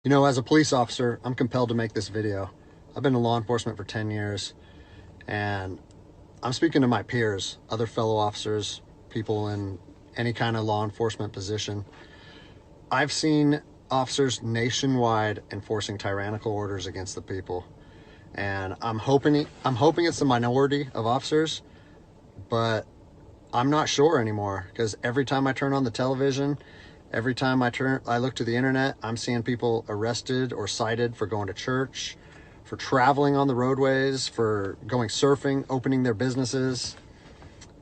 You know, as a police officer, I'm compelled to make this video. I've been in law enforcement for 10 years, and I'm speaking to my peers, other fellow officers, people in any kind of law enforcement position. I've seen officers nationwide enforcing tyrannical orders against the people, and I'm hoping it's the minority of officers, but I'm not sure anymore, because every time I turn on the television, every time I look to the internet, I'm seeing people arrested or cited for going to church, for traveling on the roadways, for going surfing, opening their businesses,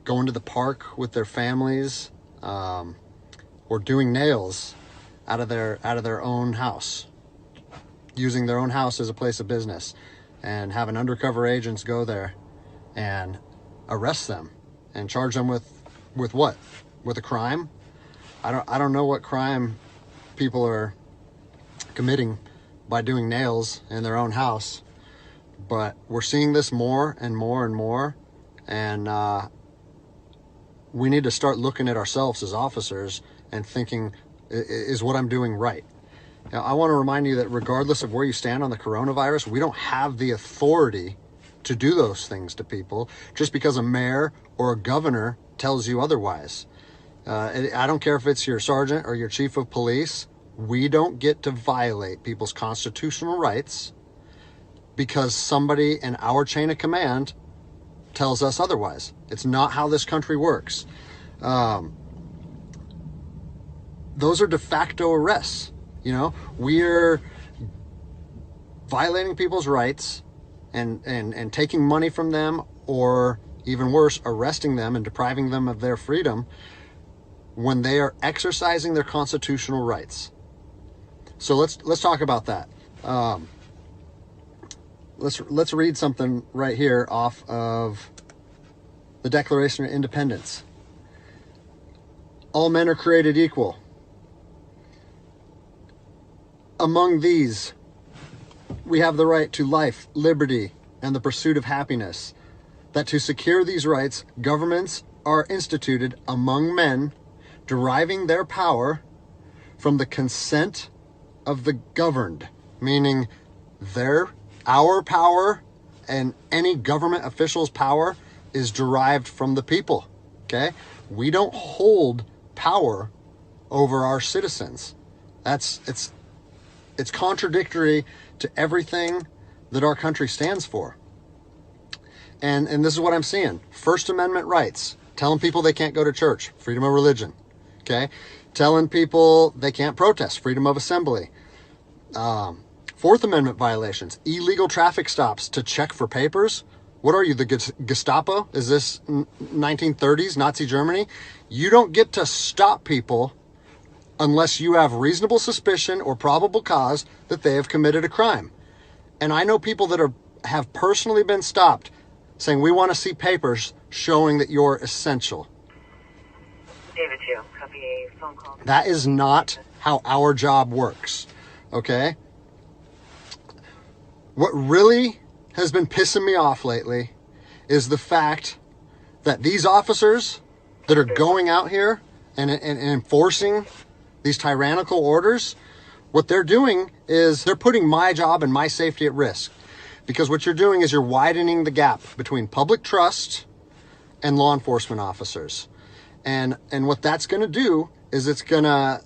going to the park with their families, or doing nails out of their own house, using their own house as a place of business, and having undercover agents go there and arrest them and charge them with what? With a crime? I don't know what crime people are committing by doing nails in their own house, but we're seeing this more and more and more, and we need to start looking at ourselves as officers and thinking, is what I'm doing right? Now, I want to remind you that regardless of where you stand on the coronavirus, we don't have the authority to do those things to people just because a mayor or a governor tells you otherwise. I don't care if it's your sergeant or your chief of police. We don't get to violate people's constitutional rights because somebody in our chain of command tells us otherwise. It's not how this country works. Those are de facto arrests. You know, we're violating people's rights and taking money from them, or even worse, arresting them and depriving them of their freedom when they are exercising their constitutional rights. So let's talk about that. Let's read something right here off of the Declaration of Independence. All men are created equal. Among these, we have the right to life, liberty, and the pursuit of happiness. That to secure these rights, governments are instituted among men, deriving their power from the consent of the governed, meaning our power and any government official's power is derived from the people. Okay? We don't hold power over our citizens. It's contradictory to everything that our country stands for. And this is what I'm seeing. First Amendment rights, telling people they can't go to church, freedom of religion. Okay? Telling people they can't protest, freedom of assembly. Fourth Amendment violations, illegal traffic stops to check for papers. What are you, the Gestapo? Is this 1930s Nazi Germany? You don't get to stop people unless you have reasonable suspicion or probable cause that they have committed a crime. And I know people that have personally been stopped saying, we want to see papers showing that you're essential. David 2, copy a phone call. That is not how our job works, okay? What really has been pissing me off lately is the fact that these officers that are going out here and enforcing these tyrannical orders, what they're doing is they're putting my job and my safety at risk. Because what you're doing is you're widening the gap between public trust and law enforcement officers. And what that's going to do is it's going to,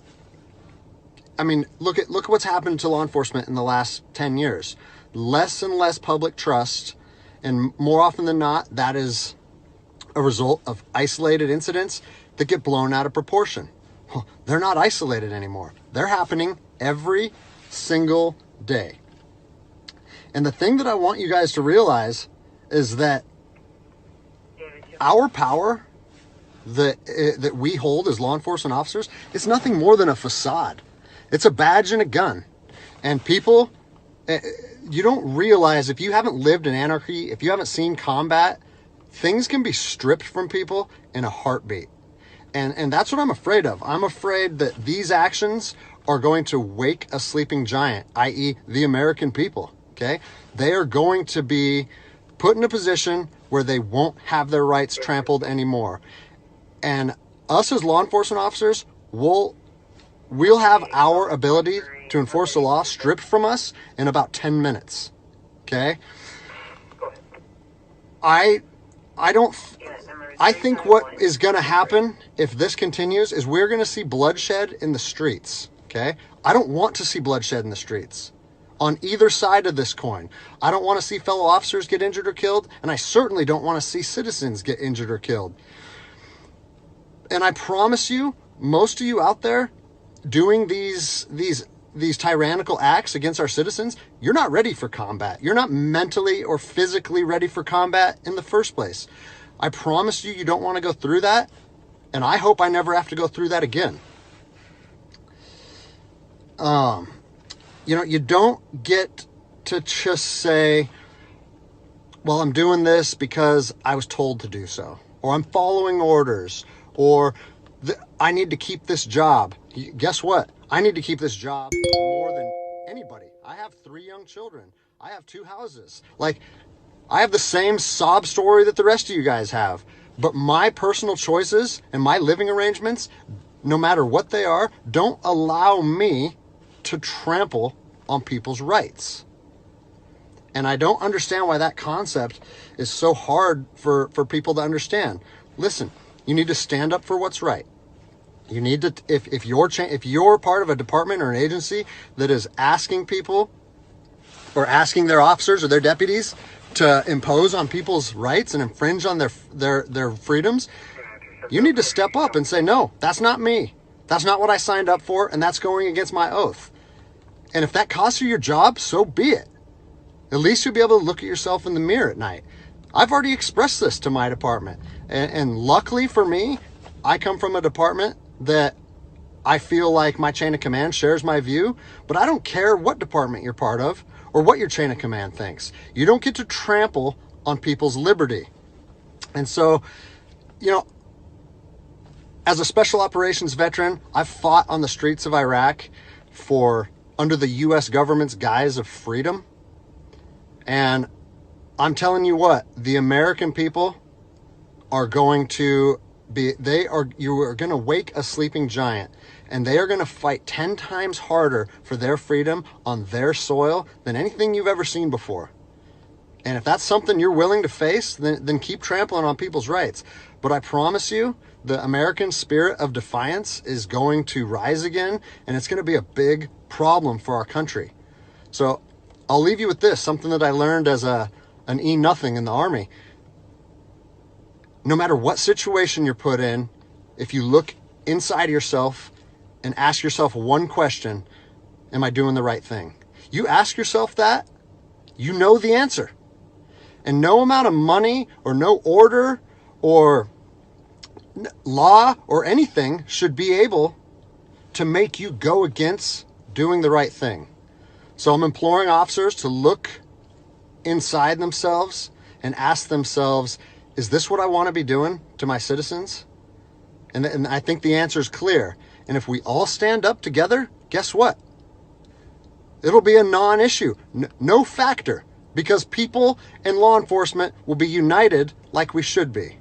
I mean, look at what's happened to law enforcement in the last 10 years. Less and less public trust, and more often than not, that is a result of isolated incidents that get blown out of proportion. Well, they're not isolated anymore. They're happening every single day. And the thing that I want you guys to realize is that our power that we hold as law enforcement officers, it's nothing more than a facade. It's a badge and a gun. And people, you don't realize, if you haven't lived in anarchy, if you haven't seen combat, things can be stripped from people in a heartbeat. And that's what I'm afraid of. I'm afraid that these actions are going to wake a sleeping giant, i.e. the American people, okay? They are going to be put in a position where they won't have their rights trampled anymore. And us as law enforcement officers, we'll have our ability to enforce the law stripped from us in about 10 minutes. Okay? I think what is going to happen if this continues is we're going to see bloodshed in the streets. Okay? I don't want to see bloodshed in the streets on either side of this coin. I don't want to see fellow officers get injured or killed, and I certainly don't want to see citizens get injured or killed. And I promise you, most of you out there doing these tyrannical acts against our citizens, you're not ready for combat. You're not mentally or physically ready for combat in the first place. I promise you, you don't want to go through that, and I hope I never have to go through that again. You know, you don't get to just say, well, I'm doing this because I was told to do so, or I'm following orders, or I need to keep this job. Guess what? I need to keep this job more than anybody. I have 3 young children. I have 2 houses. Like, I have the same sob story that the rest of you guys have. But my personal choices and my living arrangements, no matter what they are, don't allow me to trample on people's rights. And I don't understand why that concept is so hard for people to understand. Listen, you need to stand up for what's right. You need to, if you're part of a department or an agency that is asking people or asking their officers or their deputies to impose on people's rights and infringe on their freedoms, you need to step up and say, no, that's not me. That's not what I signed up for, and that's going against my oath. And if that costs you your job, so be it. At least you'll be able to look at yourself in the mirror at night. I've already expressed this to my department. And luckily for me, I come from a department that I feel like my chain of command shares my view, but I don't care what department you're part of or what your chain of command thinks. You don't get to trample on people's liberty. And so, you know, as a special operations veteran, I've fought on the streets of Iraq under the U.S. government's guise of freedom. And I'm telling you what, the American people are going to you are going to wake a sleeping giant, and they are going to fight 10 times harder for their freedom on their soil than anything you've ever seen before. And if that's something you're willing to face, then keep trampling on people's rights. But I promise you, the American spirit of defiance is going to rise again, and it's going to be a big problem for our country. So I'll leave you with this, something that I learned as an E-nothing in the Army. No matter what situation you're put in, if you look inside yourself and ask yourself one question, am I doing the right thing? You ask yourself that, you know the answer. And no amount of money or no order or law or anything should be able to make you go against doing the right thing. So I'm imploring officers to look inside themselves and ask themselves, is this what I want to be doing to my citizens? And I think the answer is clear. And if we all stand up together, guess what? It'll be a non-issue, no factor, because people and law enforcement will be united like we should be.